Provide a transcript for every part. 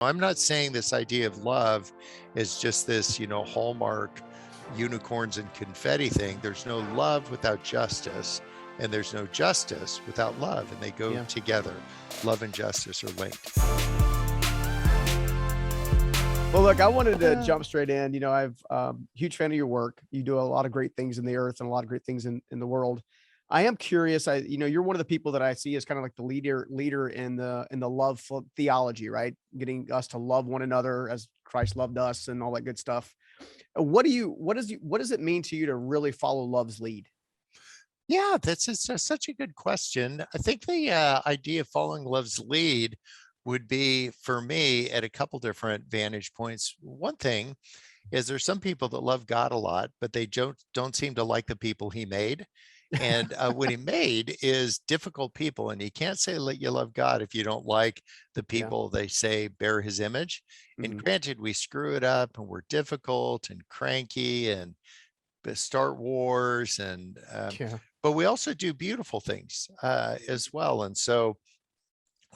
I'm not saying this idea of love is just this, hallmark unicorns and confetti thing. There's no love without justice, and there's no justice without love, and they go Yeah. together. Love and justice are linked. Well, look, I wanted to jump straight in. I've huge fan of your work. You do a lot of great things in the earth and a lot of great things in the world. I am curious. You're one of the people that I see as kind of like the leader in the love theology, right? Getting us to love one another as Christ loved us and all that good stuff. What does it mean to you to really follow love's lead? Yeah, such a good question. I think the idea of following love's lead would be for me at a couple different vantage points. One thing is there's some people that love God a lot, but they don't seem to like the people he made. And what he made is difficult people, and you can't say that you love God if you don't like the Yeah. people they say bear his image. And Hmm. granted, we screw it up and we're difficult and cranky and start wars, and Yeah. but we also do beautiful things as well. And so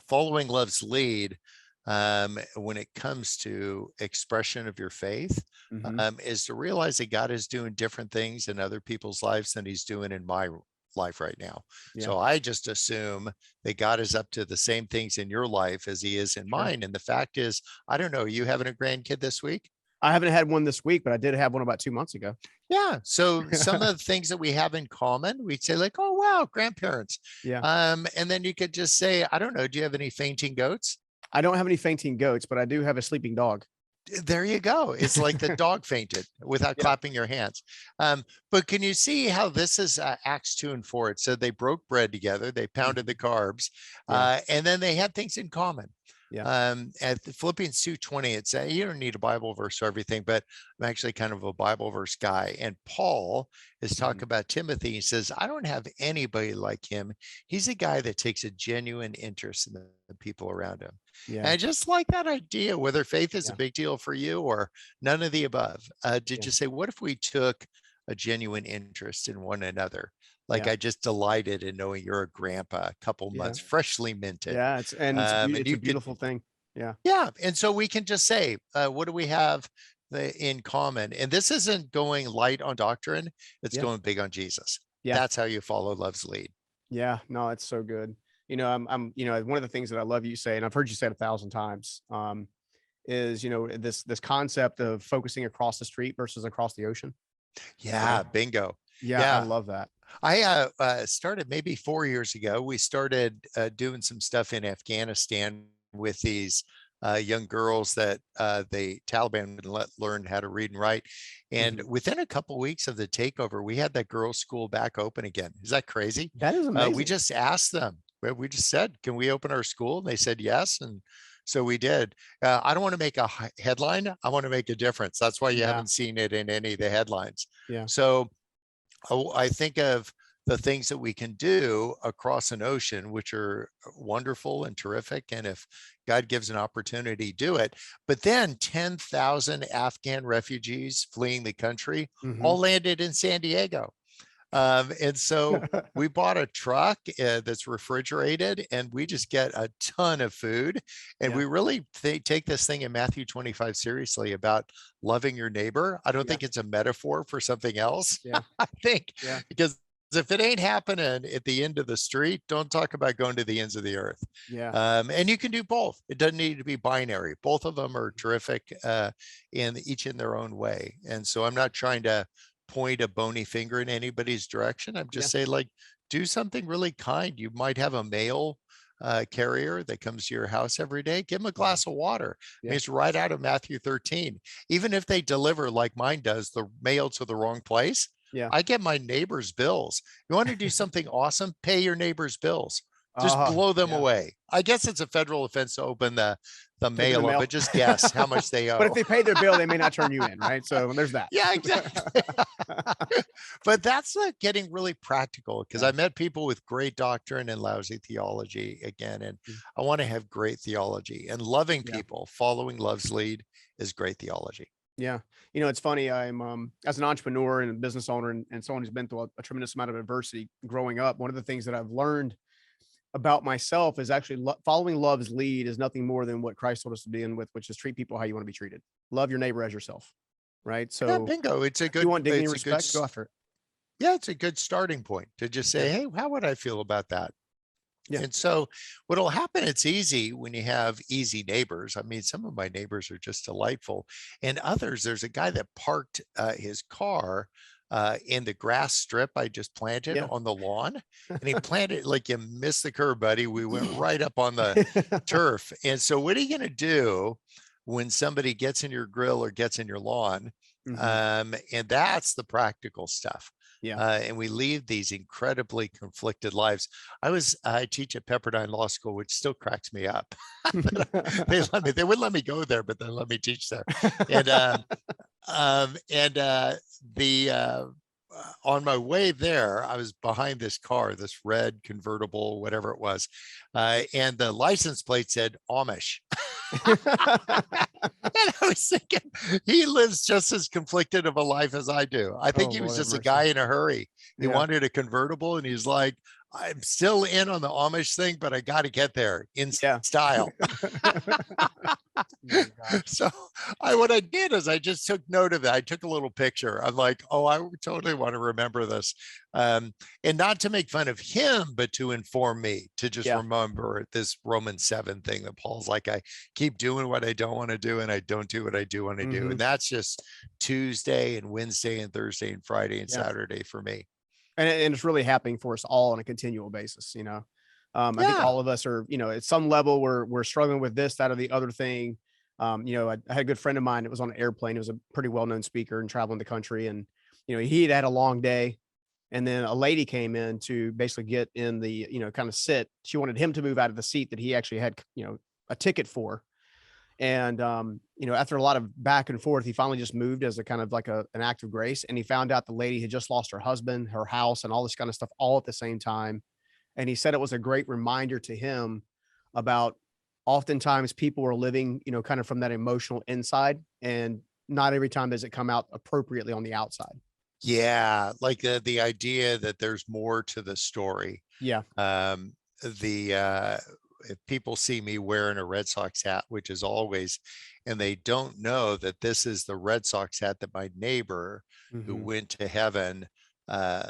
following love's lead, when it comes to expression of your faith, Hmm. is to realize that God is doing different things in other people's lives than he's doing in my life right now. Yeah. So I just assume that God is up to the same things in your life as he is in Sure. mine. And the fact is, I don't know, you having a grandkid this week? I haven't had one this week, but I did have one about 2 months ago. Yeah. So some of the things that we have in common, we'd say like, oh, wow, grandparents. Yeah. And then you could just say, I don't know, do you have any fainting goats? I don't have any fainting goats, but I do have a sleeping dog. There you go. It's like the dog fainted without Yeah. clapping your hands. But can you see how this is Acts 2 and 4? It said they broke bread together, they pounded the Mhm. carbs, Yeah. and then they had things in common. Yeah. At the Philippians 2:20, it's you don't need a Bible verse for everything, but I'm actually kind of a Bible verse guy. And Paul is Mhm. talking about Timothy. He says, I don't have anybody like him. He's a guy that takes a genuine interest in the people around him. And Yeah. I just like that idea, whether faith is a Yeah. big deal for you or none of the above. Did Yeah. you say, what if we took a genuine interest in one another? Like Yeah. I just delighted in knowing you're a grandpa, a couple Yeah. months, freshly minted. Yeah. And It's a you could, beautiful thing. Yeah. yeah. And so we can just say, what do we have in common? And this isn't going light on doctrine, it's Yeah. going big on Jesus. Yeah. That's how you follow love's lead. Yeah. No, it's so good. One of the things that I love you say, and I've heard you say it 1,000 times, is, this concept of focusing across the street versus across the ocean. You Yeah, know? bingo. Yeah. I Yeah. love that. I started maybe 4 years ago. We started doing some stuff in Afghanistan with these young girls that the Taliban would let learn how to read and write. And Mhm. within a couple weeks of the takeover, we had that girls' school back open again. Is that crazy? That is We amazing. just asked them. We just said, "Can we open our school?" And they said yes, and so we did. I don't want to make a headline. I want to make a difference. That's why you Yeah. haven't seen it in any of the headlines. Yeah. So I think of the things that we can do across an ocean, which are wonderful and terrific. And if God gives an opportunity, do it. But then 10,000 Afghan refugees fleeing the country Hmm. all landed in San Diego. And so we bought a truck that's refrigerated, and we just get a ton of food. And Yeah. we really take this thing in Matthew 25 seriously about loving your neighbor. I don't Yeah. think it's a metaphor for something else. Yeah. I think Yeah. because if it ain't happening at the end of the street, don't talk about going to the ends of the earth. Yeah. And you can do both. It doesn't need to be binary. Both of them are terrific in each in their own way. And so I'm not trying to point a bony finger in anybody's direction. I'm Yeah. just saying, like, do something really kind. You might have a mail carrier that comes to your house every day. Give them a Mhm. glass of water. I mean, Yeah. it's right out of Matthew 13. Even if they deliver, like mine does, the mail to the wrong place, Yeah. I get my neighbor's bills. You want to do something awesome? Pay your neighbor's bills. Just Uh, blow them yeah. away. I guess it's a federal offense to open the Taking the mail, mail. but just guess how much they But if owe. they pay their bill, they may not turn you in, right? So there's that. Yeah, exactly. But that's getting really practical, because Yeah. I met people with great doctrine and lousy theology again. And Mm. I want to have great theology, and loving Yeah. people, following love's lead is great theology. Yeah. It's funny. I'm as an entrepreneur and a business owner and someone who's been through a tremendous amount of adversity growing up. One of the things that I've learned about myself is actually following love's lead is nothing more than what Christ told us to begin with, which is treat people how you want to be treated. Love your neighbor as yourself. Right. Yeah, So bingo. if you want dignity and respect, go s- after it. yeah, it's a good starting point to just Yeah. say, hey, how would I feel about that? Yeah. And so what'll happen, it's easy when you have easy neighbors. I mean, some of my neighbors are just delightful. And others, there's a guy that parked his car in the grass strip I just planted Yeah. on the lawn. And he planted like you missed the curb, buddy. We went right up on the turf. And so what are you going to do when somebody gets in your grill or gets in your lawn? Hmm. And that's the practical stuff. Yeah. And we lead these incredibly conflicted lives. I teach at Pepperdine Law School, which still cracks me up. They wouldn't let me go there, but they let me teach there. And and the on my way there, I was behind this car, this red convertible, whatever it was, and the license plate said Amish. And I was thinking, he lives just as conflicted of a life as I do. I think Oh he was Lord have just a mercy. guy in a hurry. He Yeah. wanted a convertible, and he's like, I'm still in on the Amish thing, but I got to get there in Yeah. style. My gosh. So what I did is I just took note of that. I took a little picture. I'm like, oh, I totally want to remember this. And not to make fun of him, but to inform me, to just Yeah. remember this Romans 7 thing that Paul's like, I keep doing what I don't want to do, and I don't do what I do want to do. Hmm. And that's just Tuesday and Wednesday and Thursday and Friday and Yeah. Saturday for me. And it's really happening for us all on a continual basis, you know. I think Yeah. all of us are, you know, at some level we're struggling with this, that, or the other thing. You know, I had a good friend of mine that was on an airplane. He was a pretty well-known speaker and traveling the country. And, you know, he had a long day. And then a lady came in to basically get in the, you know, kind of sit. She wanted him to move out of the seat that he actually had, you know, a ticket for. And you know, after a lot of back and forth, he finally just moved as a kind of like an act of grace. And he found out the lady had just lost her husband, her house, and all this kind of stuff all at the same time. And he said it was a great reminder to him about oftentimes people are living, you know, kind of from that emotional inside, and not every time does it come out appropriately on the outside. Yeah. Like the idea that there's more to the story. Yeah. Um, the if people see me wearing a Red Sox hat, which is always, and they don't know that this is the Red Sox hat that my neighbor who Hmm. went to heaven uh,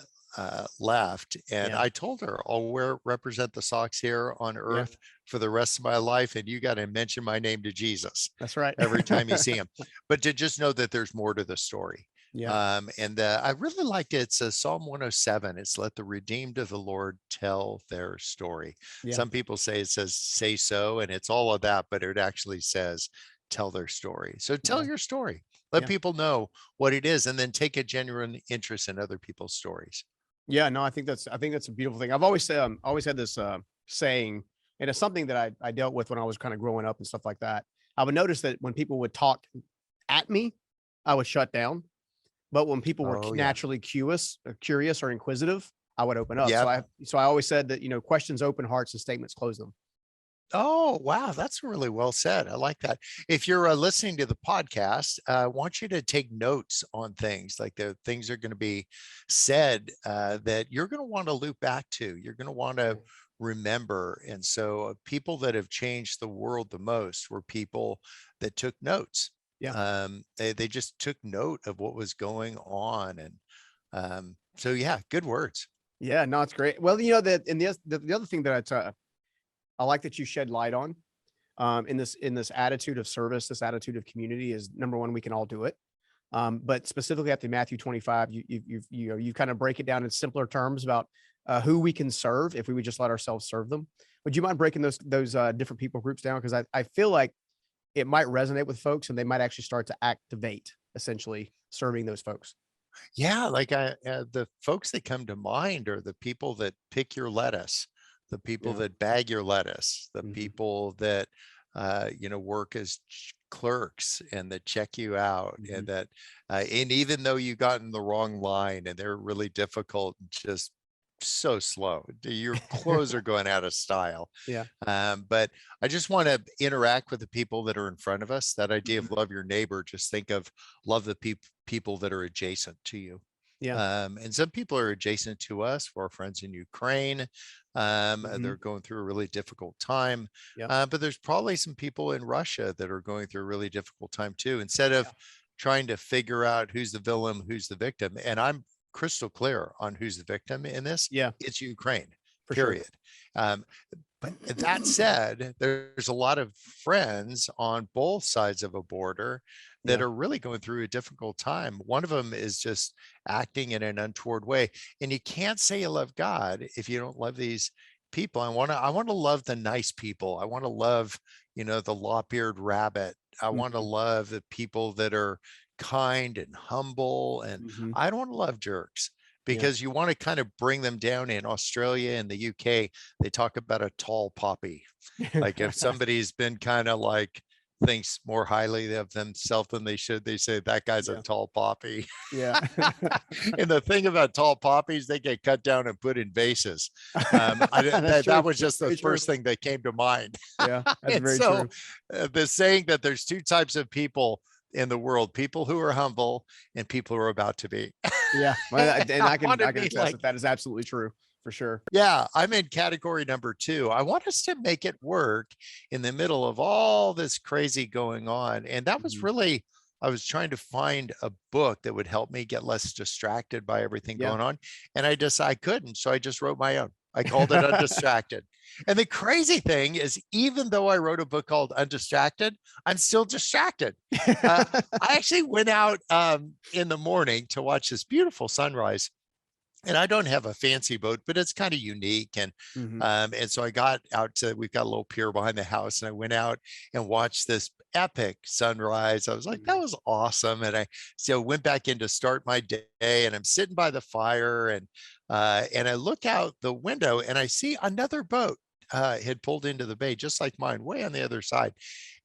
left. And Yeah. I told her, I'll represent the Sox here on Yeah. earth for the rest of my life. And you got to mention my name to Jesus That's right. every time you see him. But to just know that there's more to the story. Yeah. And I really liked it. It's Psalm 107. It's let the redeemed of the Lord tell their story. Yeah. Some people say it says say so, and it's all of that, but it actually says tell their story. So tell Yeah. your story. Let Yeah. people know what it is, and then take a genuine interest in other people's stories. Yeah, no, I think that's a beautiful thing. I've always had this saying, and it's something that I dealt with when I was kind of growing up and stuff like that. I would notice that when people would talk at me, I would shut down. But when people were Oh yeah. naturally curious or inquisitive, I would open up. Yep. So I always said that, you know, questions open hearts and statements close them. Oh, wow. That's really well said. I like that. If you're listening to the podcast, I want you to take notes on things like the things are going to be said that you're going to want to loop back to. You're going to want Yeah. to remember. And so, people that have changed the world the most were people that took notes. Yeah. They just took note of what was going on. And so, yeah, good words. Yeah, no, it's great. Well, you know that, and the other thing that I like that you shed light on in this attitude of service, this attitude of community is number one, we can all do it. But specifically at the Matthew 25, you know, you kind of break it down in simpler terms about who we can serve if we would just let ourselves serve them. Would you mind breaking those different people groups down? Because I feel like it might resonate with folks and they might actually start to activate essentially serving those folks. Yeah, like the folks that come to mind are the people that pick your lettuce, the people Yeah. that bag your lettuce, the Mhm. people that work as clerks and that check you out, Mhm. and that and even though you got in the wrong line and they're really difficult, just so slow, your clothes are going out of style. Yeah. But I just want to interact with the people that are in front of us. That idea Mhm. of love your neighbor, just think of love the people that are adjacent to you. Yeah. And some people are adjacent to us, for our friends in Ukraine. Mhm. They're going through a really difficult time. Yep. But there's probably some people in Russia that are going through a really difficult time too. Instead of Yeah. trying to figure out who's the villain, who's the victim, and I'm crystal clear on who's the victim in this, Yeah, it's Ukraine, for sure. period. Um, but that said, there's a lot of friends on both sides of a border that Yeah. are really going through a difficult time. One of them is just acting in an untoward way. And you can't say you love God if you don't love these people. I want to love the nice people. I want to love, the lop-eared rabbit. I want to Mhm. love the people that are kind and humble. And Mhm. I don't want to love jerks Yeah. because you want to kind of bring them down. In Australia and the UK, they talk about a tall poppy. Like if somebody's been kind of like thinks more highly of themselves than they should, they say that guy's a Yeah. tall poppy. Yeah. And the thing about tall poppies, they get cut down and put in vases. That's That true. was just the Very true. first thing that came to mind. Yeah, that's And very so true. the saying that there's two types of people in the world, people who are humble and people who are about to be. Yeah, well, And and I I want can to I can be attest like, that that is absolutely true, for sure. yeah, I'm in category number two. I want us to make it work in the middle of all this crazy going on. And that was Mhm. really, I was trying to find a book that would help me get less distracted by everything Yeah. going on. And I couldn't. So I just wrote my own. I called it Undistracted. And the crazy thing is, even though I wrote a book called Undistracted, I'm still distracted. Uh, I actually went out in the morning to watch this beautiful sunrise, and I don't have a fancy boat, but it's kind of unique. Mhm. And so I got out to, we've got a little pier behind the house, and I went out and watched this epic sunrise. I was like, that Mhm. was awesome. And I so went back in to start my day, and I'm sitting by the fire, and I look out the window and I see another boat had pulled into the bay just like mine, way on the other side.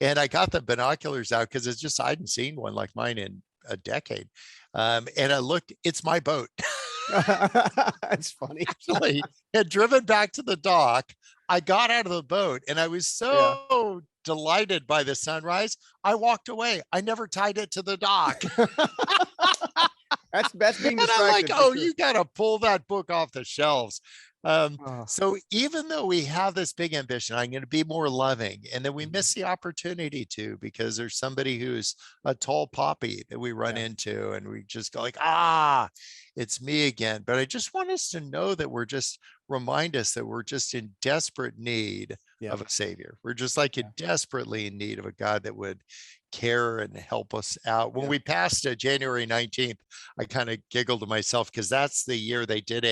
And I got the binoculars out because it's just I hadn't seen one like mine in a decade. And I looked, it's my boat. That's funny. Actually had driven back to the dock. I got out of the boat and I was Yeah. so delighted by the sunrise. I walked away. I never tied it to the dock. That's being And I'm like, distracted for oh, sure. you got to pull that book off the shelves. Oh, So even though we have this big ambition, I'm going to be more loving, and then we mhm. miss the opportunity to because there's somebody who's a tall poppy that we run Yeah. into, and we just go like, it's me again. But I just want us to know that remind us that we're just in desperate need Yeah. of a savior. We're just like Yeah. desperately in need of a God that would care and help us out. When Yeah. we passed January 19th, I kind of giggled to myself because that's the year they did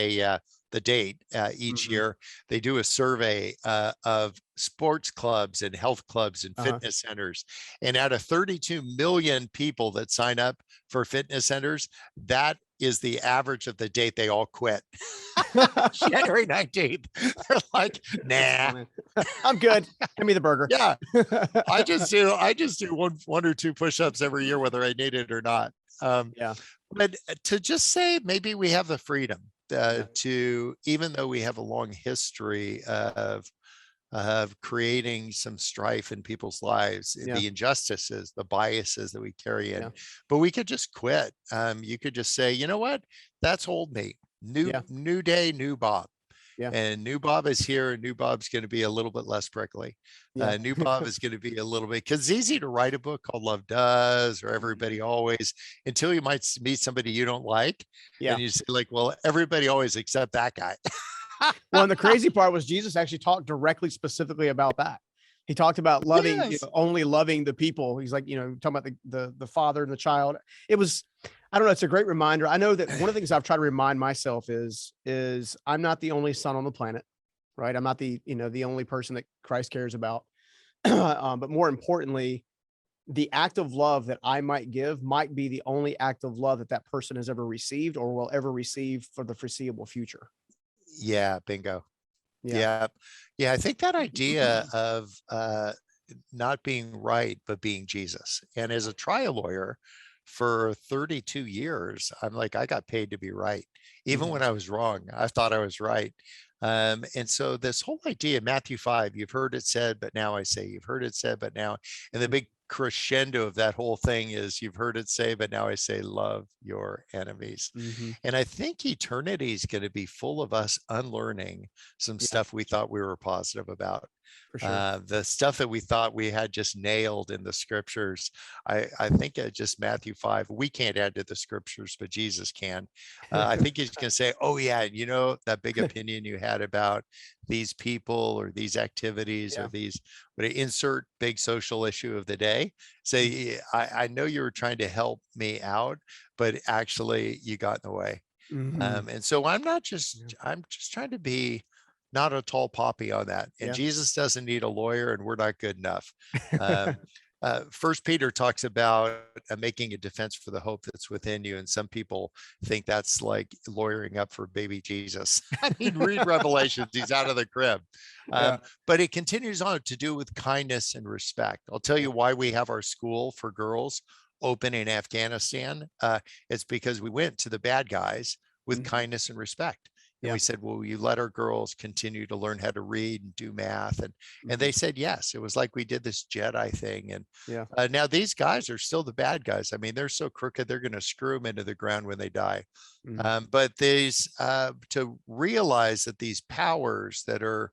the date each Mhm. year. They do a survey of sports clubs and health clubs and Uh-huh. fitness centers. And out of 32 million people that sign up for fitness centers, that is the average of the date they all quit. January 19th. They're like, That's nah. funny. I'm good. Give me the burger. Yeah, I just do one or two push-ups every year, whether I need it or not. Um, Yeah. but to just say maybe we have the freedom Yeah. to, even though we have a long history of creating some strife in people's lives, Yeah. the injustices, the biases that we carry in, Yeah. but we could just quit. You could just say, you know what, that's old me. New Yeah. new day, new Bob. Yeah. And new Bob is here, and new Bob's going to be a little bit less prickly. Yeah. New Bob is going to be a little bit, because it's easy to write a book called Love Does or Mhm. Everybody Always, until you might meet somebody you don't like. Yeah. And you say, like, well, everybody always except that guy. Well, and the crazy part was Jesus actually talked directly specifically about that. He talked about loving, Yes. only loving the people. He's like, talking about the father and the child. It was, I don't know, it's a great reminder. I know that one of the things I've tried to remind myself is I'm not the only son on the planet, right? I'm not the only person that Christ cares about. But more importantly, the act of love that I might give might be the only act of love that that person has ever received or will ever receive for the foreseeable future. Yeah, bingo. Yeah. Yeah. Yeah, I think that idea of not being right, but being Jesus. And as a trial lawyer for 32 years, I'm like, I got paid to be right. Even Mhm. when I was wrong, I thought I was right. And so this whole idea, Matthew 5, you've heard it said, but now I say, you've heard it said, but now, and the big crescendo of that whole thing is, you've heard it say, but now I say, love your enemies. Mhm. And I think eternity is going to be full of us unlearning some Yeah, stuff we thought we were positive about. for sure. The stuff that we thought we had just nailed in the scriptures. I think just Matthew 5, we can't add to the scriptures, but Jesus can. I think he's going to say, oh yeah, you know, that big opinion you had about these people or these activities or Yeah. these, but insert big social issue of the day. Say, I know you were trying to help me out, but actually you got in the way. Mhm. And so Yeah. I'm just trying to be not a tall poppy on that. And Yeah. Jesus doesn't need a lawyer, and we're not good enough. Um, First Peter talks about making a defense for the hope that's within you. And some people think that's like lawyering up for baby Jesus. I mean, read Revelations, he's out of the crib. Yeah. Um, but it continues on to do with kindness and respect. I'll tell Yeah. you why we have our school for girls open in Afghanistan. It's because we went to the bad guys with Mhm. kindness and respect. And Yeah. we said, will you let our girls continue to learn how to read and do math? And Mhm. they said yes. It was like we did this Jedi thing. And Yeah. now these guys are still the bad guys. I mean, they're so crooked, they're going to screw them into the ground when they die. Mhm. But these, to realize that these powers that are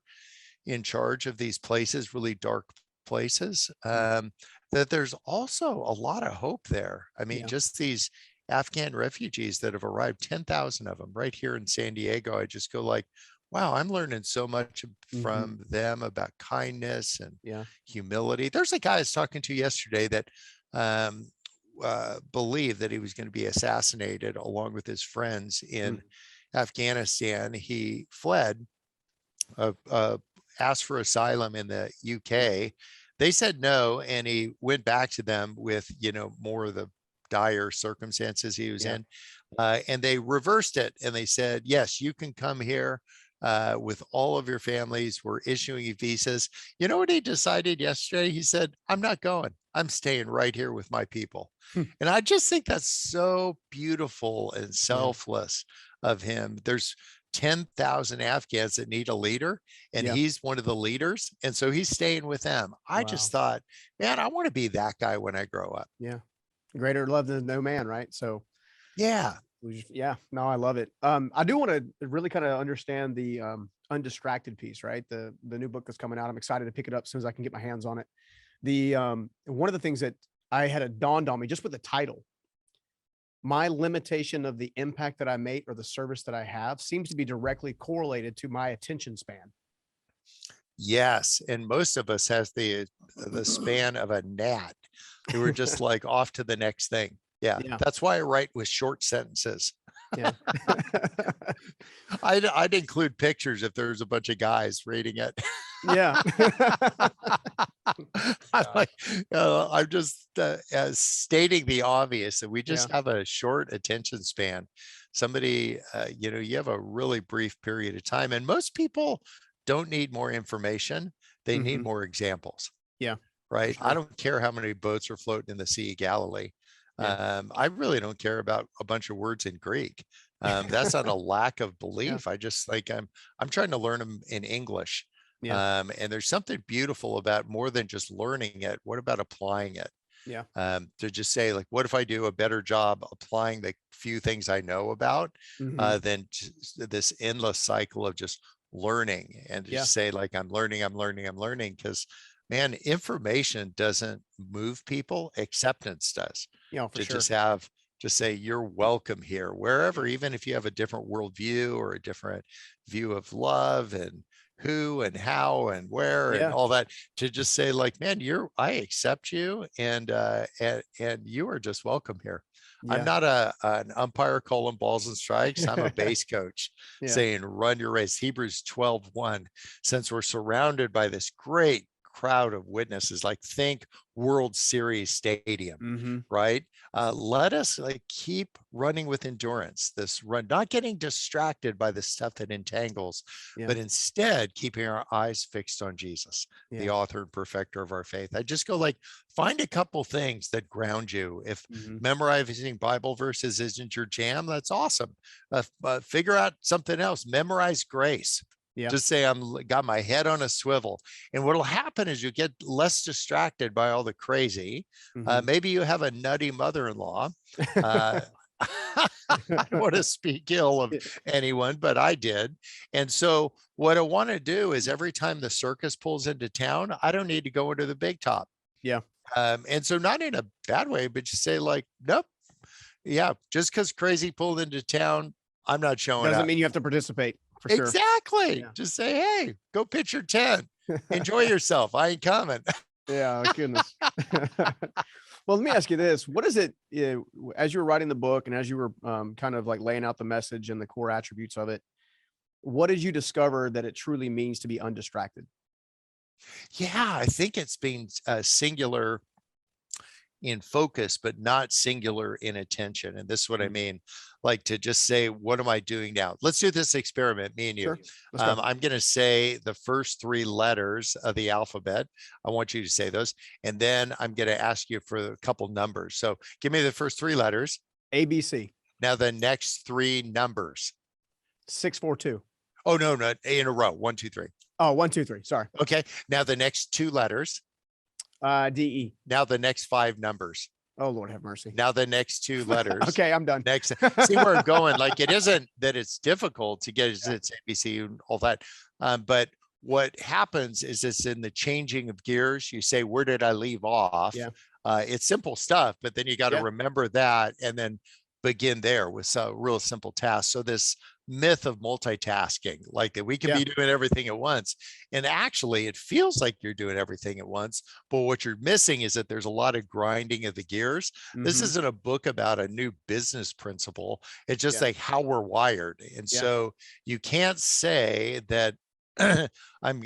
in charge of these places, really dark places, Mhm. that there's also a lot of hope there. I mean, Yeah. just these Afghan refugees that have arrived, 10,000 of them right here in San Diego. I just go like, wow, I'm learning so much Mhm. from them about kindness and Yeah. humility. There's a guy I was talking to yesterday that um, believed that he was going to be assassinated along with his friends Mm. in Afghanistan. He fled, uh, asked for asylum in the UK. They said no, and he went back to them with, you know, more of the dire circumstances he was Yeah. in, and they reversed it and they said, yes, you can come here with all of your families. We're issuing you visas. You know what he decided yesterday? He said, I'm not going. I'm staying right here with my people. Hmm. And I just think that's so beautiful and Yeah. selfless of him. There's 10,000 Afghans that need a leader, and Yeah. he's one of the leaders. And so he's staying with them. I just Wow. thought, man, I want to be that guy when I grow up. Yeah. Greater love than no man, right? So Yeah. yeah, no, I love it. I do want to really kind of understand the undistracted piece, right? The new book that's coming out. I'm excited to pick it up as soon as I can get my hands on it. The one of the things that I had it dawned on me just with the title, my limitation of the impact that I make or the service that I have seems to be directly correlated to my attention span. Yes. And most of us has the span of a gnat. We're just like off to the next thing. Yeah. Yeah, That's why I write with short sentences. yeah. I'd include pictures if there's a bunch of guys reading it. Yeah. I'm Gosh. like, I'm just stating the obvious that we Yeah. just have a short attention span. Somebody, you know, you have a really brief period of time, and most people don't need more information. They need Mhm. more examples, Yeah, for right? I sure. don't care how many boats are floating in the Sea of Galilee. Yeah. I really don't care about a bunch of words in Greek. That's not a lack of Yeah, belief. I just like I'm trying to learn them in English. yeah, And there's something beautiful about more than just learning it. What about applying it? yeah. To just say, like, what if I do a better job applying the few things I know about Mhm. than this endless cycle of just learning, and Yeah, just say, like, I'm learning, I'm learning, I'm learning. Because, man, information doesn't move people, acceptance does. yeah, for To sure. just say, you're welcome here, wherever, even if you have a different worldview or a different view of love and who and how and where and Yeah, all that, to just say, like, man, I accept you, and you are just welcome here. I'm yeah. not an umpire calling balls and strikes. I'm a base coach Yeah. saying, run your race. Hebrews 12:1. Since we're surrounded by this great crowd of witnesses, like, think World Series stadium, Mhm. right? Let us, like, keep running with endurance, this run, not getting distracted by the stuff that entangles, Yeah, but instead keeping our eyes fixed on Jesus, the yeah. author and perfecter of our faith. I just go like, find a couple things that ground you. If Mhm. memorizing Bible verses isn't your jam, that's awesome. Figure out something else. Memorize grace. Yeah. Just say got my head on a swivel. And what'll happen is you get less distracted by all the crazy. Mhm. Maybe you have a nutty mother-in-law. Uh, I don't want to speak ill of Yeah. anyone, but I did. And so what I want to do is every time the circus pulls into town, I don't need to go into the big top. Yeah. And so not in a bad way, but just say like, nope, yeah, just because crazy pulled into town, I'm not showing Doesn't up. mean you have to participate for sure. Exactly. Yeah. Just say, hey, go pitch your tent. Enjoy yourself. I ain't coming. Yeah, goodness. Well, let me ask you this. What is it, as you were writing the book and as you were, kind of like laying out the message and the core attributes of it, what did you discover that it truly means to be undistracted? Yeah, I think it's being singular in focus, but not singular in attention. And this is what I Mm, mean. Like to just say, what am I doing now? Let's do this experiment, me and you. sure. Let's go. I'm going to say the first three letters of the alphabet. I want you to say those. And then I'm going to ask you for a couple numbers. So give me the first three letters. ABC. Now the next three numbers. 642. Oh, no, no, in a row. One, two, three. Oh, 123. Sorry. Okay. Now the next two letters. DE. Now the next five numbers. Oh, Lord have mercy. Now the next two letters. Okay, I'm done. Next, see where I'm going. Like it isn't that it's difficult to get Yeah. it's ABC and all that. But what happens is it's in the changing of gears. You say, where did I leave off? Yeah. It's simple stuff, but then you got to Yeah. remember that and then begin there with some real simple tasks. So this myth of multitasking, like that we can Yeah. be doing everything at once. And actually it feels like you're doing everything at once, but what you're missing is that there's a lot of grinding of the gears. This Mhm. isn't a book about a new business principle. It's just Yeah. like how we're wired. And Yeah. so you can't say that I'm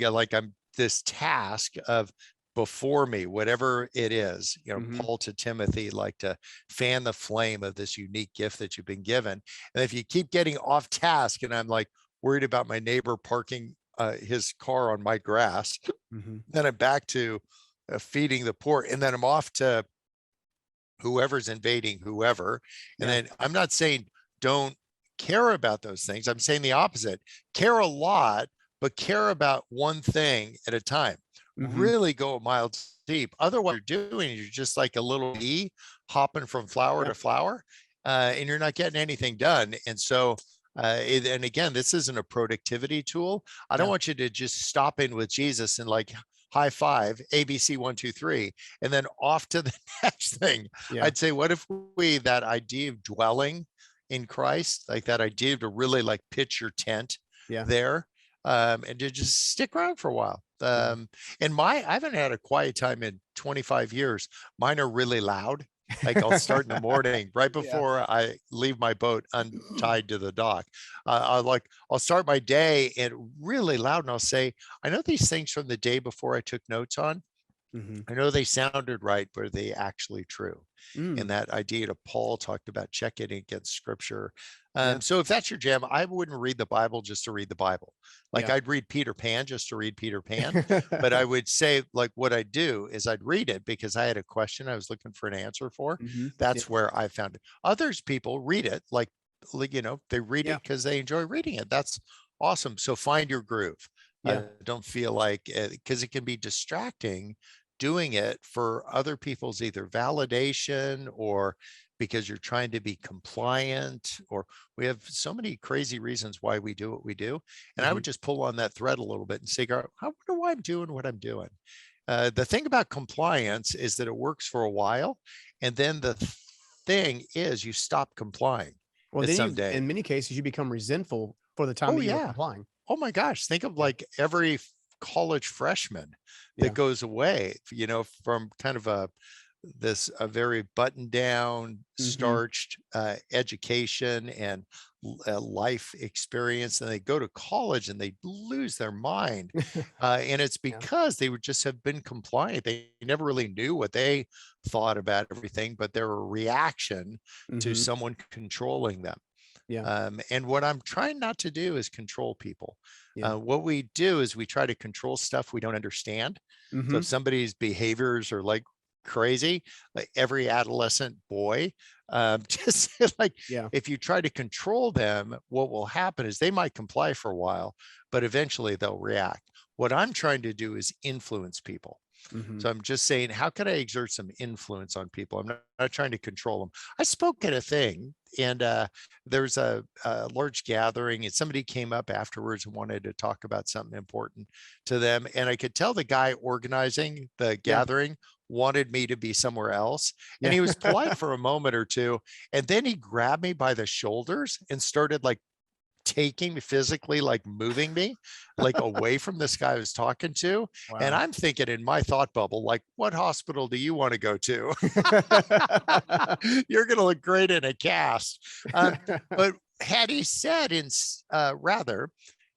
this task of before me, whatever it is, Mhm. Paul to Timothy, like to fan the flame of this unique gift that you've been given. And if you keep getting off task and I'm like worried about my neighbor parking his car on my grass, Mhm. then I'm back to feeding the poor. And then I'm off to whoever's invading whoever. And Yeah. then I'm not saying don't care about those things. I'm saying the opposite. Care a lot, but care about one thing at a time. Mhm. Really go a mile deep. Otherwise, you're doing, you're just like a little bee hopping from flower Yeah. to flower, and you're not getting anything done. And so, and again, this isn't a productivity tool. I don't Yeah. want you to just stop in with Jesus and like high five, ABC 1, 2, 3, and then off to the next thing. Yeah. I'd say, what if that idea of dwelling in Christ, like that idea to really like pitch your tent Yeah. there, and to just stick around for a while. Yeah. And I haven't had a quiet time in 25 years. Mine are really loud. Like I'll start in the morning right Yeah. before I leave my boat untied to the dock. I'll start my day and really loud, and I'll say, I know these things from the day before I took notes on. Mhm. I know they sounded right, but are they actually true? And Mm. that idea that Paul talked about checking against scripture. Yeah. So if that's your jam, I wouldn't read the Bible just to read the Bible. Like Yeah. I'd read Peter Pan just to read Peter Pan. But I would say, like, what I'd do is I'd read it because I had a question I was looking for an answer for. Mhm. Yeah. That's where I found it. Others people read it like they read Yeah. it because they enjoy reading it. That's awesome. So find your groove. Yeah. Don't feel like because it can be distracting doing it for other people's either validation or because you're trying to be compliant, or we have so many crazy reasons why we do what we do. And I Mhm. would just pull on that thread a little bit and say, I wonder why I'm doing what I'm doing. The thing about compliance is that it works for a while. And then the thing is you stop complying Well, at then some you day. in many cases, you become resentful for the time Oh that you were yeah. complying. Oh my gosh. Think of Yeah. like every college freshman that Yeah. goes away, from kind of a very buttoned down, Mhm. starched education and life experience, and they go to college and they lose their mind. And it's Yeah. because they would just have been compliant. They never really knew what they thought about everything, but they're a reaction to Mhm. someone controlling them. Yeah. And what I'm trying not to do is control people. Yeah. What we do is we try to control stuff we don't understand. So if Mhm. somebody's behaviors are like crazy, like every adolescent boy, Just like Yeah. if you try to control them, what will happen is they might comply for a while, but eventually they'll react. What I'm trying to do is influence people. Hmm. So I'm just saying, how can I exert some influence on people? I'm not trying to control them. I spoke at a thing, and there's a large gathering, and somebody came up afterwards and wanted to talk about something important to them. And I could tell the guy organizing the Yeah. gathering wanted me to be somewhere else. And Yeah. he was polite for a moment or two. And then he grabbed me by the shoulders and started like taking me physically, like moving me like away from this guy I was talking to. And Wow. I'm thinking in my thought bubble, like, what hospital do you want to go to? You're going to look great in a cast. But had he said rather,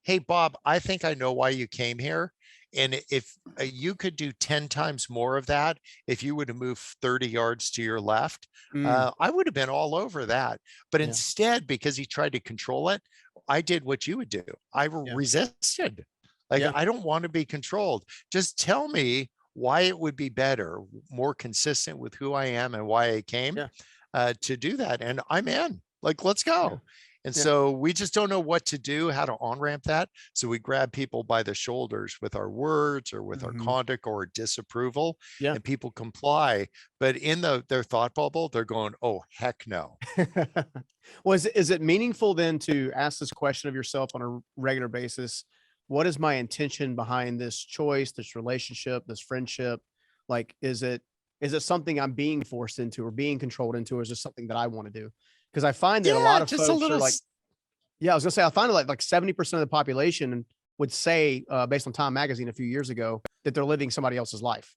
hey, Bob, I think I know why you came here. And if you could do 10 times more of that, if you would have moved 30 yards to your left, Mm, I would have been all over that. But yeah. instead, because he tried to control it, I did what you would do. I Yeah. resisted. Like, Yeah. I don't want to be controlled. Just tell me why it would be better, more consistent with who I am and why I came Yeah. to do that. And I'm in. Like, let's Yeah. go. And Yeah. so we just don't know what to do, how to on ramp that. So we grab people by the shoulders with our words or with our Hmm. conduct or disapproval, Yeah. and people comply. But in their thought bubble, they're going, "Oh, heck no." Well, is it meaningful then to ask this question of yourself on a regular basis? What is my intention behind this choice, this relationship, this friendship? Like, is it something I'm being forced into or being controlled into, or is this something that I want to do? Because I find that a Yeah, lot of just a folks are little. like, yeah, I was gonna say I find it like 70% of the population would say, based on Time Magazine a few years ago, that they're living somebody else's life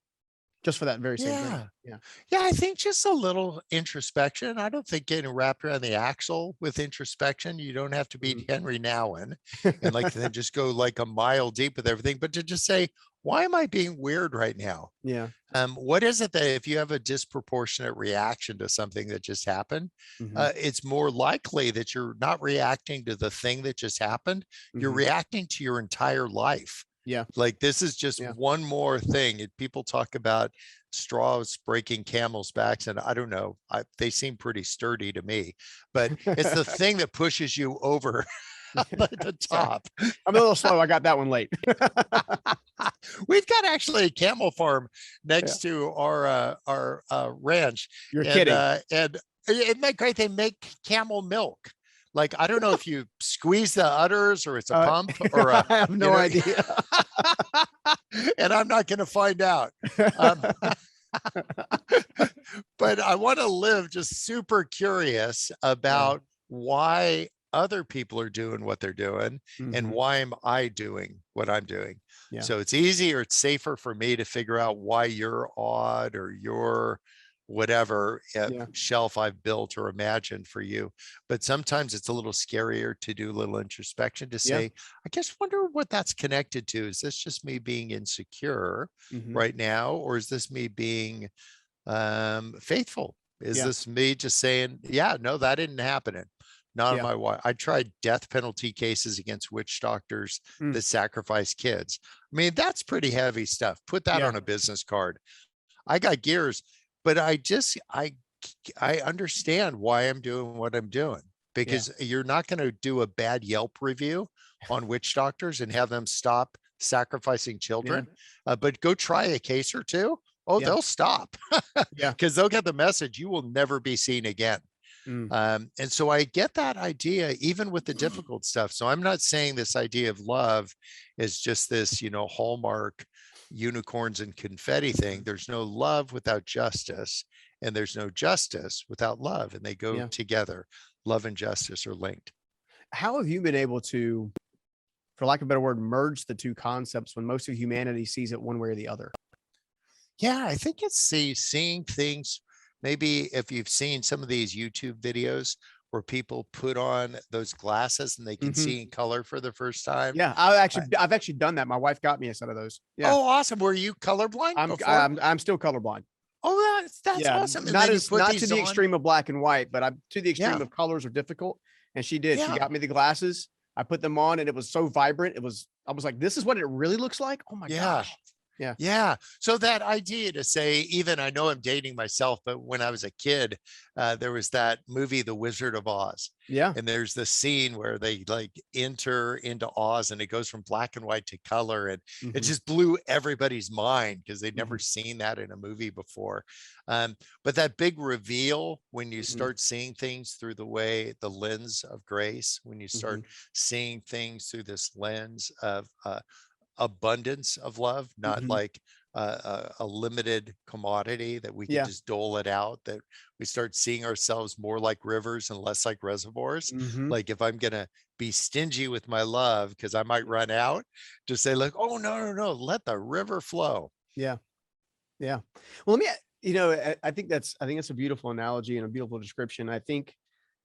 just for that very same thing. Yeah. Yeah. Yeah, I think just a little introspection. I don't think getting wrapped around the axle with introspection, you don't have to be Mhm. Henry Nouwen and like then just go like a mile deep with everything, but to just say, why am I being weird right now? Yeah. What is it that if you have a disproportionate reaction to something that just happened, Mhm. it's more likely that you're not reacting to the thing that just happened. You're Mhm. reacting to your entire life. Yeah. Like this is just Yeah. one more thing. People talk about straws breaking camels' backs, and I don't know. They seem pretty sturdy to me, but it's the thing that pushes you over the Sorry. top. I'm a little slow. I got that one late. We've got actually a camel farm Yeah. next to our ranch, You're and kidding. isn't that great? They make camel milk. Like I don't know if you squeeze the udders or it's a pump or I a have you no know, idea. and I'm not going to find out. Um, but I want to live just super curious Yeah. about why other people are doing what they're doing and Mhm. why am I doing what I'm doing. Yeah. So it's easier, it's safer for me to figure out why you're odd or you're whatever Yeah. shelf I've built or imagined for you. But sometimes it's a little scarier to do a little introspection to Yeah. say, I just wonder what that's connected to. Is this just me being insecure Mhm. right now? Or is this me being faithful? Is Yeah. this me just saying, yeah, no, that didn't happen? Not on Yeah. my watch. I tried death penalty cases against witch doctors Mm. that sacrifice kids. I mean, that's pretty heavy stuff. Put that Yeah. on a business card. I got gears, but I understand why I'm doing what I'm doing Yeah. because you're not going to do a bad Yelp review on witch doctors and have them stop sacrificing Yeah. children. But go try a case or two. Oh, Yeah. they'll stop Yeah. because they'll get the message you will never be seen again. Mm. And so I get that idea, even with the difficult stuff. So I'm not saying this idea of love is just this, hallmark unicorns and confetti thing. There's no love without justice, and there's no justice without love, and they go Yeah. together. Love and justice are linked. How have you been able to, for lack of a better word, merge the two concepts when most of humanity sees it one way or the other? Yeah, I think it's seeing things. Maybe if you've seen some of these YouTube videos where people put on those glasses and they can Mhm. see in color for the first time. Yeah. I've actually done that. My wife got me a set of those. Yeah. Oh, awesome. Were you colorblind I'm before? I'm I'm still colorblind. Oh, that's Yeah, awesome. And not then you as put not to these the on. extreme of black and white, but I'm to the extreme Yeah. of colors are difficult. And she did. She Yeah. got me the glasses. I put them on and it was so vibrant. I was like, this is what it really looks like. Oh my Yeah. gosh. Yeah. Yeah. So that idea to say, even I know I'm dating myself, but when I was a kid, there was that movie, The Wizard of Oz. Yeah. And there's the scene where they like enter into Oz and it goes from black and white to color. And it Hmm. just blew everybody's mind because they'd Hmm. never seen that in a movie before. But that big reveal when you Hmm. start seeing things through the lens of grace, when you Hmm. start seeing things through this lens of abundance of love, not Hmm. like a limited commodity that we could Yeah. just dole it out, that we start seeing ourselves more like rivers and less like reservoirs. Hmm. Like if I'm going to be stingy with my love because I might run out, to say like, oh, no, no, no, let the river flow. Yeah. Yeah. Well, let me, I think that's a beautiful analogy and a beautiful description. I think,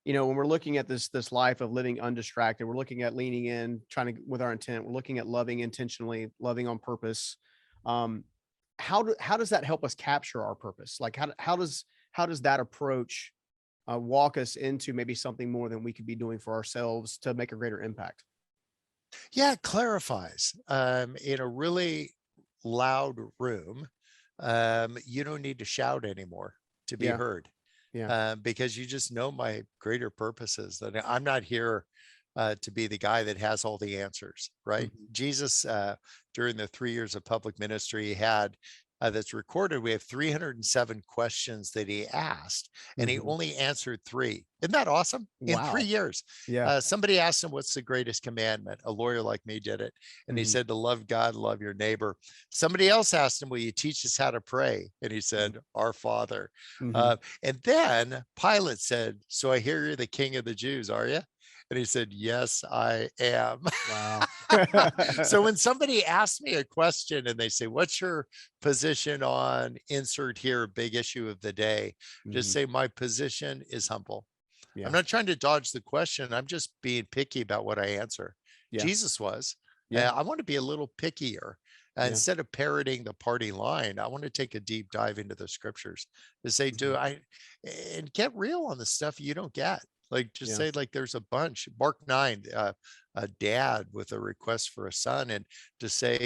when we're looking at this life of living undistracted, we're looking at leaning in, trying to with our intent, we're looking at loving intentionally, loving on purpose. Um, how does that help us capture our purpose? Like how does that approach walk us into maybe something more than we could be doing for ourselves to make a greater impact? Yeah, it clarifies. In a really loud room, you don't need to shout anymore to be Yeah. heard. Yeah. Because you just know my greater purposes, that I'm not here to be the guy that has all the answers, right? Hmm. Jesus, during the 3 years of public ministry, had that's recorded, we have 307 questions that he asked, and he Hmm. only answered three. Isn't that awesome? In three Wow. years, Yeah. somebody asked him, "What's the greatest commandment?" A lawyer like me did it, and he Hmm. said, "To love God, love your neighbor." Somebody else asked him, "Will you teach us how to pray?" And he said, "Our Father." Hmm. Uh, and then Pilate said, "So I hear you're the king of the Jews, are you?" And he said, "Yes, I am." Wow. So when somebody asks me a question and they say, "What's your position on insert here, big issue of the day?" Just Hmm. say, "My position is humble." I'm Yeah. not trying to dodge the question. I'm just being picky about what I answer. Yeah. Jesus was. Yeah. I want to be a little pickier. Yeah. Instead of parroting the party line, I want to take a deep dive into the scriptures to say, Mhm. do I, and get real on the stuff you don't get. Like just Yeah. say, like, there's a bunch. Mark 9, a dad with a request for a son, and to say,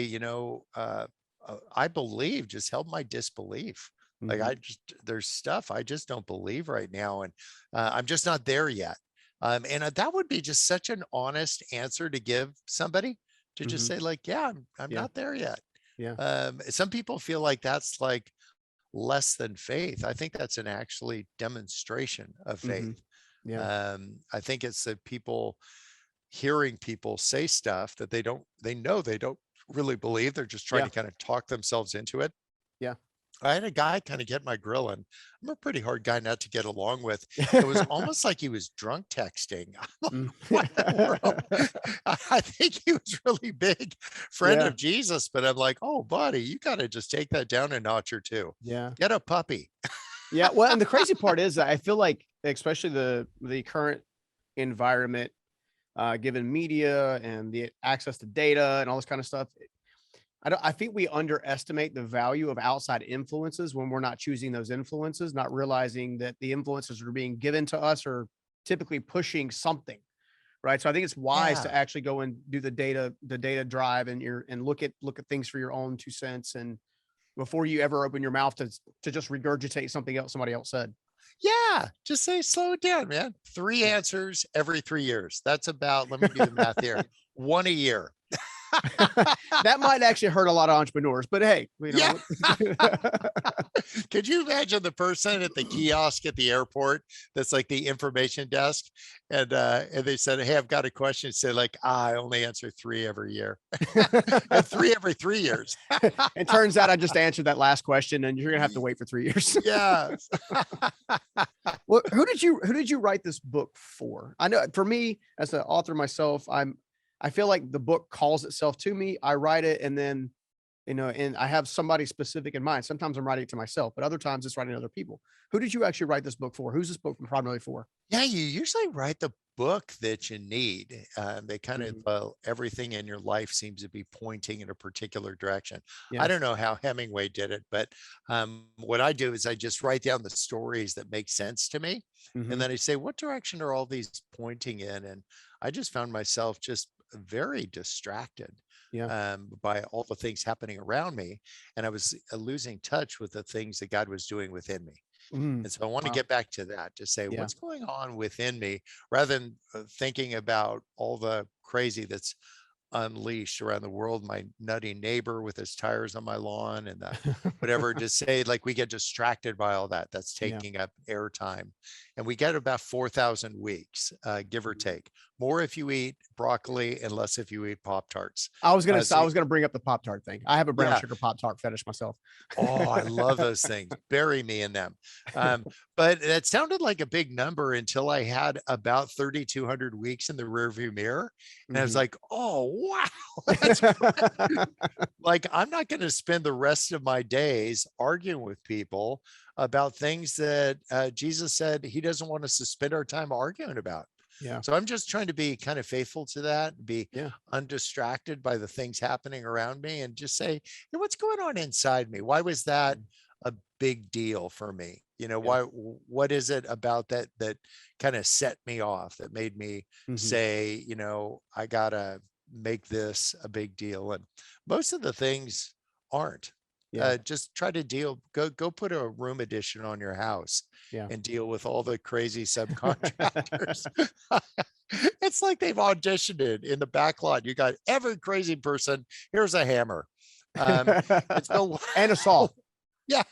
I believe, just help my disbelief. Like Mhm. there's stuff I just don't believe right now. And I'm just not there yet. And that would be just such an honest answer to give somebody, to just Mhm. say like, yeah, I'm Yeah. not there yet. Yeah. Some people feel like that's like less than faith. I think that's an actually demonstration of Mhm. faith. Yeah. I think it's that people hearing people say stuff that they know they don't really believe. They're just trying Yeah. to kind of talk themselves into it. Yeah. I had a guy kind of get my grill, and I'm a pretty hard guy not to get along with. It was almost like he was drunk texting. I'm like, Mm. what in the world? I think he was really big friend Yeah. of Jesus, but I'm like, oh, buddy, you got to just take that down a notch or two. Yeah. Get a puppy. Yeah. Well, and the crazy part is that I feel like, especially the current environment, given media and the access to data and all this kind of stuff, I think we underestimate the value of outside influences when we're not choosing those influences, not realizing that the influences that are being given to us are typically pushing something. Right. So I think it's wise to Yeah. actually go and do the data drive and look at things for your own 2 cents. And before you ever open your mouth to just regurgitate something else somebody else said. Yeah. Just say, slow it down, man. Three Yeah. answers every 3 years. That's about, let me do the math here, one a year. That might actually hurt a lot of entrepreneurs, but hey, Yeah. Could you imagine the person at the kiosk at the airport that's like the information desk, and they said, "Hey, I've got a question." Say like, "I only answer three every year, and three every 3 years." It turns out I just answered that last question and you're gonna have to Ye- wait for 3 years. yes. Well, who did you write this book for? I know for me as an author myself, I feel like the book calls itself to me. I write it and then, and I have somebody specific in mind. Sometimes I'm writing it to myself, but other times it's writing to other people. Who did you actually write this book for? Who's this book primarily for? Yeah, you usually write the book that you need. They kind of, Mhm. everything in your life seems to be pointing in a particular direction. I Yeah. don't know how Hemingway did it, but what I do is I just write down the stories that make sense to me. And Mhm. then I say, what direction are all these pointing in? And I just found myself just very distracted. Yeah. by all the things happening around me. And I was losing touch with the things that God was doing within me. Mm. And so I want to Wow. get back to that, to say Yeah. what's going on within me rather than thinking about all the crazy that's unleashed around the world, my nutty neighbor with his tires on my lawn and whatever, to say like we get distracted by all that. That's Yeah. taking up airtime. And we get about 4,000 weeks, give or Mhm. take. More if you eat broccoli and less if you eat Pop Tarts. I So was gonna bring up the Pop-Tart thing. I have a brown yeah. sugar Pop-Tart fetish myself. Oh, I love those things. Bury me in them. Um, but that sounded like a big number until I had about 3,200 weeks in the rearview mirror. And I was Mhm. like, oh, wow, that's great. Like, I'm not going to spend the rest of my days arguing with people about things that Jesus said he doesn't want us to spend our time arguing about. Yeah. So I'm just trying to be kind of faithful to that, be Yeah. undistracted by the things happening around me, and just say, hey, what's going on inside me? Why was that Mm. a big deal for me? Yeah. Why, what is it about that that kind of set me off, that made me Mhm. say, I gotta make this a big deal? And most of the things aren't. Yeah. Just try to go put a room addition on your house Yeah. and deal with all the crazy subcontractors. It's like they've auditioned it in the back lot. You got every crazy person. Here's a hammer. Um, and so, And a saw. yeah,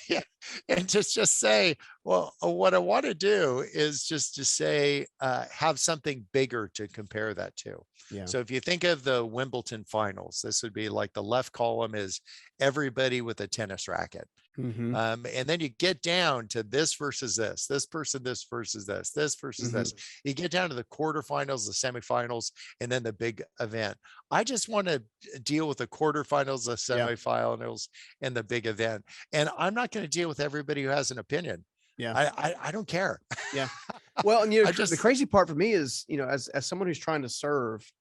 yeah. And just say, well, what I want to do is just to say, have something bigger to compare that to. Yeah. So if you think of the Wimbledon finals, this would be like the left column is everybody with a tennis racket. Mhm. And then you get down to this versus this person, this versus this versus Mhm. this. You get down to the quarterfinals, the semifinals, and then the big event. I just want to deal with the quarterfinals, the Yeah. semifinals, and the big event. And I'm not going to deal with everybody who has an opinion. Yeah. I don't care. Yeah. Well, and I the just, crazy part for me is, as someone who's trying to serve,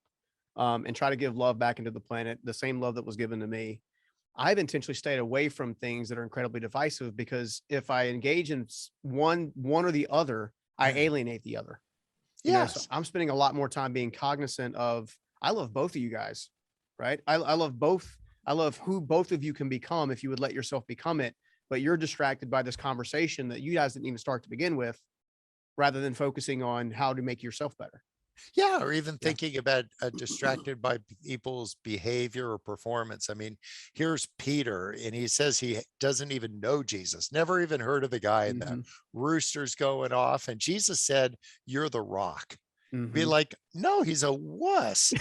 and try to give love back into the planet, the same love that was given to me, I've intentionally stayed away from things that are incredibly divisive because if I engage in one or the other, I alienate the other. So yes. I'm spending a lot more time being cognizant of I love both of you guys, right? I love both. I love who both of you can become if you would let yourself become it, but you're distracted by this conversation that you guys didn't even start to begin with, rather than focusing on how to make yourself better. Yeah, or even Yeah. thinking about distracted by people's behavior or performance. I mean, here's Peter, and he says he doesn't even know Jesus, never even heard of the guy, and the Mhm. rooster's going off. And Jesus said, "You're the rock." Be Mhm. like, no, he's a wuss.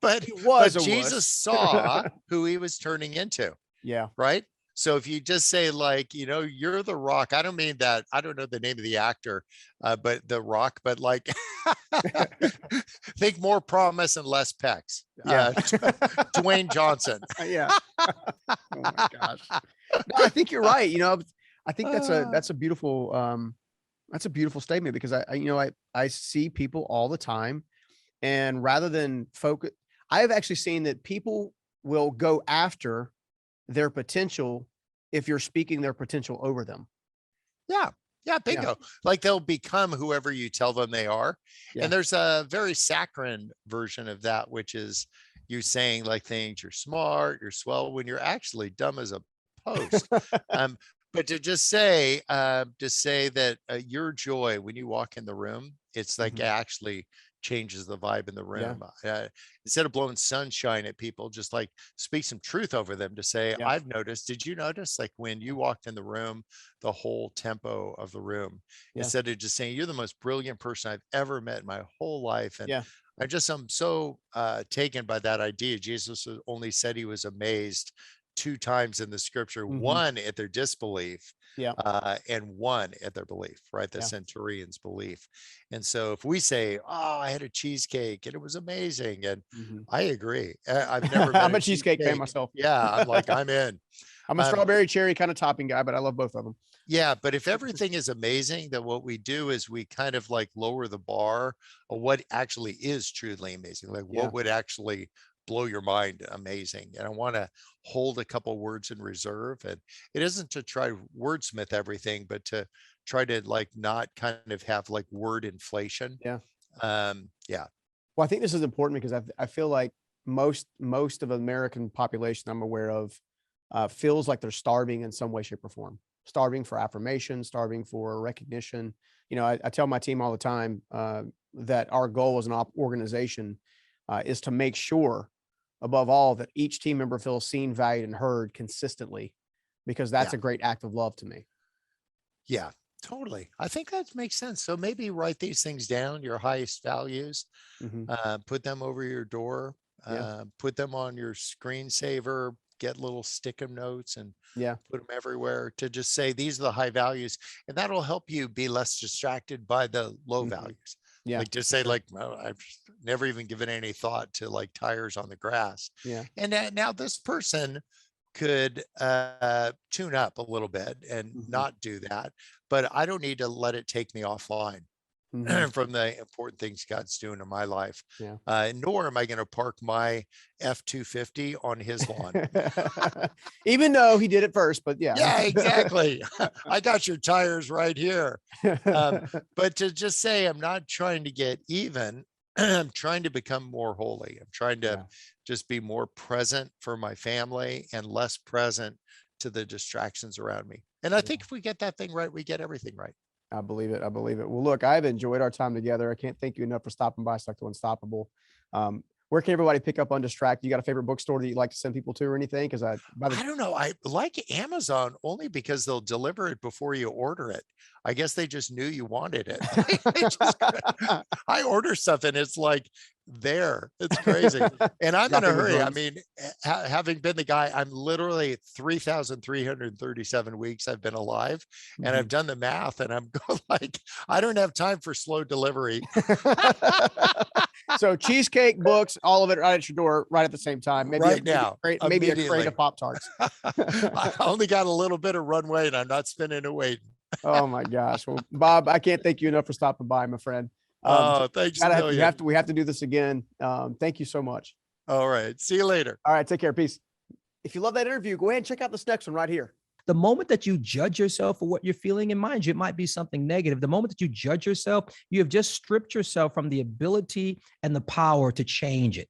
but He was but a Jesus wuss. saw who he was turning into, Yeah. right? So if you just say like, you're the rock, I don't mean that, I don't know the name of the actor, but the rock, but like think more promise and less pecs. Yeah. Dwayne Johnson. Yeah. Oh my gosh. No, I think you're right. I think Uh, that's a beautiful statement because I see people all the time, and rather than focus, I have actually seen that people will go after their potential if you're speaking their potential over them. yeah. Yeah, Yeah. bingo. Like they'll become whoever you tell them they are. Yeah. And there's a very saccharine version of that, which is you saying like things, you're smart, you're swell, when you're actually dumb as a post. Um, but to say that your joy when you walk in the room, it's like Mhm. actually changes the vibe in the Yeah. room. Instead of blowing sunshine at people, just like speak some truth over them, to say, Yeah. I've noticed, did you notice like when you walked in the room, the whole tempo of the room, Yeah. instead of just saying, you're the most brilliant person I've ever met in my whole life. And Yeah. I'm so taken by that idea. Jesus only said he was amazed two times in the scripture, Mhm. one at their disbelief, Yeah. and one at their belief, right? The Yeah. centurion's belief. And so if we say, oh, I had a cheesecake and it was amazing, and Mhm. I agree, I've never met I'm a a cheesecake fan cheesecake. myself. Yeah, I'm like, I'm in. I'm a Um, strawberry cherry kind of topping guy, but I love both of them. yeah, but if everything is amazing, then what we do is we kind of like lower the bar of what actually is truly amazing. Like Yeah. what would actually blow your mind amazing. And I want to hold a couple words in reserve. And it isn't to try wordsmith everything, but to try to like not kind of have like word inflation. Yeah. Yeah. Well, I think this is important because I feel like most of the American population I'm aware of feels like they're starving in some way, shape, or form. Starving for affirmation, starving for recognition. I tell my team all the time that our goal as an organization is to make sure, above all, that each team member feels seen, valued, and heard consistently, because that's Yeah. a great act of love to me. Yeah, totally. I think that makes sense. So maybe write these things down, your highest values, Hmm. put them over your door, Yeah, put them on your screensaver, get little stick 'em notes and yeah, put them everywhere to just say, these are the high values. And that'll help you be less distracted by the low hmm, values. yeah, Like just for say sure. like, well, I've never even given any thought to like tires on the grass. Yeah. And now this person could tune up a little bit and Hmm. not do that, but I don't need to let it take me offline Hmm. from the important things God's doing in my life. Yeah. Nor am I going to park my F-250 on his lawn. Even though he did it first, but yeah. Yeah, exactly. I got your tires right here. But to just say, I'm not trying to get even, I'm trying to become more holy. I'm trying to Yeah. just be more present for my family and less present to the distractions around me. And I think Yeah. if we get that thing right, we get everything right. I believe it. I believe it. Well, look, I've enjoyed our time together. I can't thank you enough for stopping by, Stuck to Unstoppable. Where can everybody pick up Undistracted? You got a favorite bookstore that you'd like to send people to or anything? Because by the I don't know. I like Amazon only because they'll deliver it before you order it. I guess they just knew you wanted it. I order stuff and it's like there. It's crazy. And I'm in a dropping the hurry. I drums. mean, having been the guy, I'm literally 3,337 weeks I've been alive, and I've Mhm. done the math, and I'm going like, I don't have time for slow delivery So cheesecake, books, all of it right at your door, right at the same time. right now, Maybe a crate immediately. of Pop Tarts. I only got a little bit of runway and I'm not spinning it waiting. Oh my gosh. Well, Bob, I can't thank you enough for stopping by, my friend. Oh, thanks a million. We have to do this again. Thank you so much. All right. See you later. All right, take care. Peace. If you love that interview, go ahead and check out this next one right here. The moment that you judge yourself for what you're feeling, and mind you, it might be something negative. The moment that you judge yourself, you have just stripped yourself from the ability and the power to change it.